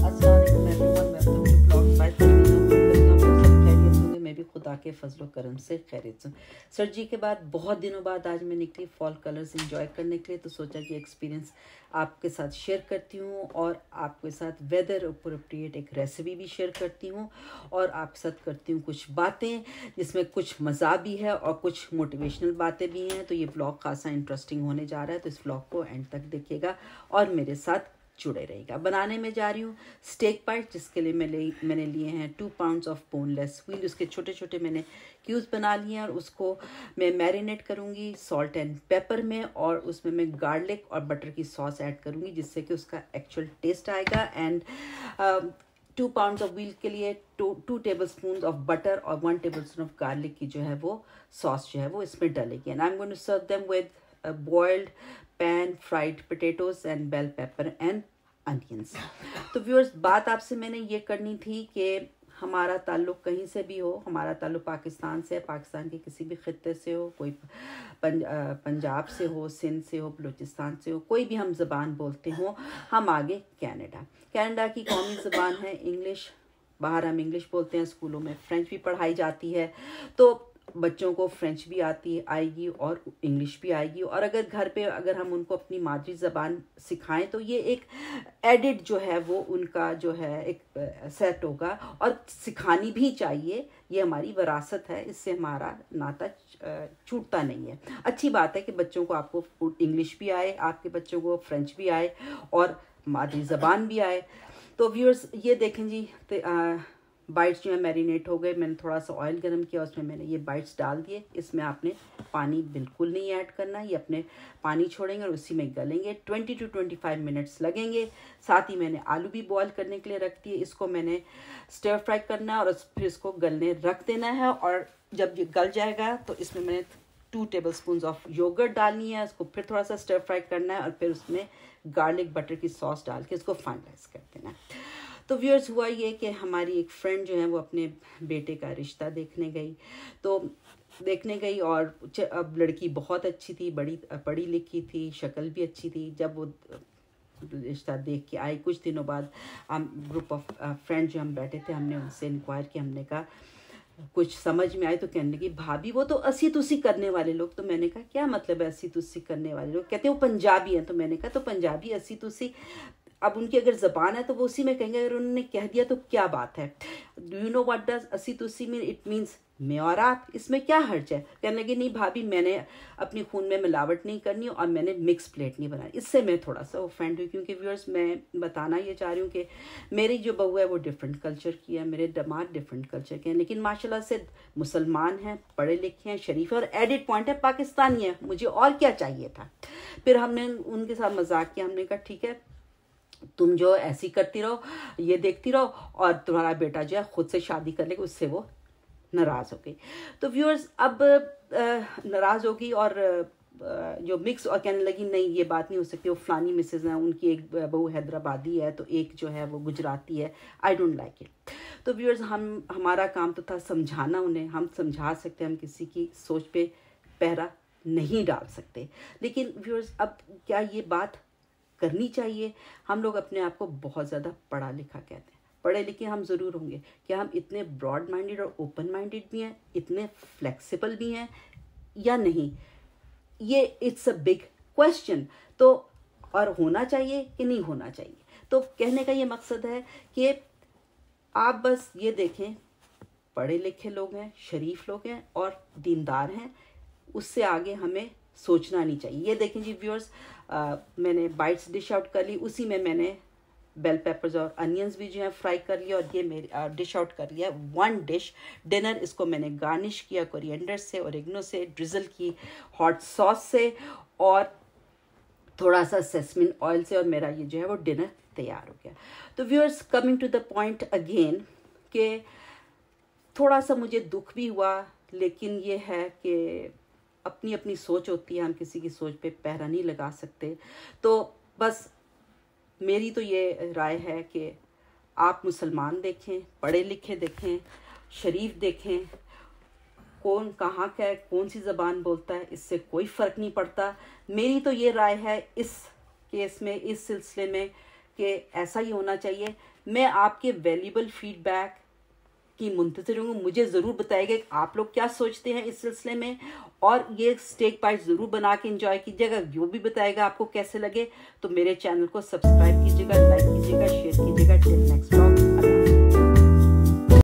अस्सलाम वालेकुम everyone, welcome to blog by Tamina. सब खैरियत होंगे, मैं भी खुदा के फजलो करम से खैरियत हूँ। सर्दी के बाद बहुत दिनों बाद आज मैं निकली फॉल कलर्स एंजॉय करने के लिए, तो सोचा कि एक्सपीरियंस आपके साथ शेयर करती हूँ और आपके साथ वेदर अप्रोप्रिएट एक रेसिपी भी शेयर करती हूँ और आपके साथ करती हूँ कुछ बातें जिसमें कुछ मज़ा भी है और कुछ मोटिवेशनल बातें भी हैं। तो ये ब्लॉग खासा इंटरेस्टिंग होने जा रहा है, तो इस ब्लॉग को एंड तक देखिएगा और मेरे साथ जुड़े रहेगा। बनाने में जा रही हूँ स्टेक पाइट, जिसके लिए मैंने लिए हैं 2 पाउंड्स ऑफ बोनलेस व्हील। उसके छोटे छोटे मैंने क्यूब्स बना लिए हैं और उसको मैं मैरिनेट करूँगी सॉल्ट एंड पेपर में, और उसमें मैं गार्लिक और बटर की सॉस ऐड करूँगी जिससे कि उसका एक्चुअल टेस्ट आएगा। एंड 2 पाउंड्स ऑफ व्हील के लिए 2 टेबल स्पून ऑफ बटर और 1 टेबल स्पून ऑफ गार्लिक की जो है वो सॉस जो है वो इसमें डलेगी। And I am going to serve them with boiled pan fried potatoes and bell pepper and onions. तो व्यूअर्स, बात आपसे मैंने ये करनी थी कि हमारा ताल्लुक़ कहीं से भी हो, हमारा ताल्लुक़ पाकिस्तान से, पाकिस्तान के किसी भी खित्ते से हो, कोई पंजाब से हो, सिंध से हो, बलूचिस्तान से हो, कोई भी हम ज़बान बोलते हो, हम आगे कनाडा की कौमी ज़बान है इंग्लिश। बाहर हम इंग्लिश बोलते हैं, स्कूलों में फ़्रेंच भी पढ़ाई जाती है, तो बच्चों को फ्रेंच भी आएगी और इंग्लिश भी आएगी। और अगर घर पे अगर हम उनको अपनी मादरी ज़बान सिखाएं तो ये एक एडिड जो है वो उनका जो है एक सेट होगा, और सिखानी भी चाहिए। ये हमारी विरासत है, इससे हमारा नाता छूटता नहीं है। अच्छी बात है कि बच्चों को आपको इंग्लिश भी आए, आपके बच्चों को फ्रेंच भी आए और मादरी ज़बान भी आए। तो व्यूअर्स, ये देखें जी, बाइट्स जो है मैरिनेट हो गए। मैंने थोड़ा सा ऑयल गरम किया, उसमें मैंने ये बाइट्स डाल दिए। इसमें आपने पानी बिल्कुल नहीं ऐड करना, ये अपने पानी छोड़ेंगे और उसी में गलेंगे। 20 to 25 मिनट्स लगेंगे। साथ ही मैंने आलू भी बॉईल करने के लिए रख दिए। इसको मैंने स्टर फ्राई करना है और फिर इसको गलने रख देना है। और जब ये गल जाएगा तो इसमें मैंने 2 टेबल स्पून ऑफ योगर्ट डालनी है। उसको फिर थोड़ा सा स्टर फ्राई करना है और फिर उसमें गार्लिक बटर की सॉस डाल के इसको फाइनलाइज कर देना है। तो व्यूअर्स, हुआ ये कि हमारी एक फ्रेंड जो है वो अपने बेटे का रिश्ता देखने गई और अब लड़की बहुत अच्छी थी, बड़ी पढ़ी लिखी थी, शक्ल भी अच्छी थी। जब वो रिश्ता देख के आई, कुछ दिनों बाद हम ग्रुप ऑफ फ्रेंड जो हम बैठे थे, हमने उनसे इंक्वायर किया। हमने कहा कुछ समझ में आए तो कहने लगी, भाभी वो तो अस्सी तुस्सी करने वाले लोग। तो मैंने कहा क्या मतलब है अस्सी तुस्सी करने वाले लोग? कहते हैं वो पंजाबी हैं। तो मैंने कहा तो पंजाबी अस्सी तुस्सी, अब उनकी अगर ज़बान है तो वो उसी में कहेंगे, अगर उन्होंने कह दिया तो क्या बात है। Do you know what does अस्सी तुस्सी मीन? इट मीन्स मैं और आप, इसमें क्या हर्ज है? कहने लगे नहीं भाभी, मैंने अपनी खून में मिलावट नहीं करनी और मैंने मिक्स प्लेट नहीं बनाई। इससे मैं थोड़ा सा ऑफेंड हुई, क्योंकि व्यूअर्स, मैं बताना ये चाह रही हूँ कि मेरी जो बहू है वो डिफरेंट कल्चर की है, मेरे दामाद डिफरेंट कल्चर के हैं, लेकिन माशाल्लाह से मुसलमान हैं, पढ़े लिखे हैं, शरीफ है और एडिड पॉइंट है पाकिस्तानी है। मुझे और क्या चाहिए था? फिर हमने उनके साथ मजाक किया। हमने कहा ठीक है, तुम जो ऐसी करती रहो, ये देखती रहो, और तुम्हारा बेटा जो है खुद से शादी कर लेगा। उससे वो नाराज़ हो गई। तो व्यूअर्स, अब नाराज़ होगी और जो मिक्स, और कहने लगी नहीं ये बात नहीं हो सकती, वो फलानी मिसेज है, उनकी एक बहू हैदराबादी है तो एक जो है वो गुजराती है, आई डोंट लाइक इट। तो व्यूअर्स, हमारा काम तो था समझाना उन्हें। हम समझा सकते हैं, हम किसी की सोच पे पहरा नहीं डाल सकते। लेकिन व्यूअर्स, अब क्या ये बात करनी चाहिए? हम लोग अपने आप को बहुत ज़्यादा पढ़ा लिखा कहते हैं, पढ़े लिखे हम ज़रूर होंगे। क्या हम इतने ब्रॉड माइंडेड और ओपन माइंडेड भी हैं, इतने फ्लेक्सिबल भी हैं या नहीं? ये इट्स अ बिग क्वेश्चन। तो और होना चाहिए कि नहीं होना चाहिए? तो कहने का ये मकसद है कि आप बस ये देखें, पढ़े लिखे लोग हैं, शरीफ लोग हैं और दीनदार हैं, उससे आगे हमें सोचना नहीं चाहिए। ये देखें जी व्यूअर्स, मैंने बाइट्स डिश आउट कर ली, उसी में मैंने बेल पेपर्स और अनियंस भी जो है फ्राई कर लिया, और ये मेरी डिश आउट कर लिया 1 डिश डिनर। इसको मैंने गार्निश किया कोरिएंडर से, ओरिगेनो से, ड्रिजल की हॉट सॉस से और थोड़ा सा सेसमिन ऑयल से, और मेरा ये जो है वो डिनर तैयार हो गया। तो viewers, coming to the point again, कि थोड़ा सा मुझे दुख भी हुआ, लेकिन ये है कि अपनी अपनी सोच होती है, हम किसी की सोच पे पहरा नहीं लगा सकते। तो बस मेरी तो ये राय है कि आप मुसलमान देखें, पढ़े लिखे देखें, शरीफ देखें, कौन कहाँ का है, कौन सी ज़बान बोलता है, इससे कोई फ़र्क नहीं पड़ता। मेरी तो ये राय है इस केस में, इस सिलसिले में, कि ऐसा ही होना चाहिए। मैं आपके वैल्यूबल फीडबैक की मुंतज़िर हूँ। मुझे ज़रूर बताइएगा कि आप लोग क्या सोचते हैं इस सिलसिले में, और ये स्टेक पाइस ज़रूर बना के इंजॉय कीजिएगा। वो भी बताएगा आपको कैसे लगे। तो मेरे चैनल को सब्सक्राइब कीजिएगा, लाइक कीजिएगा, शेयर कीजिएगा। Till next vlog.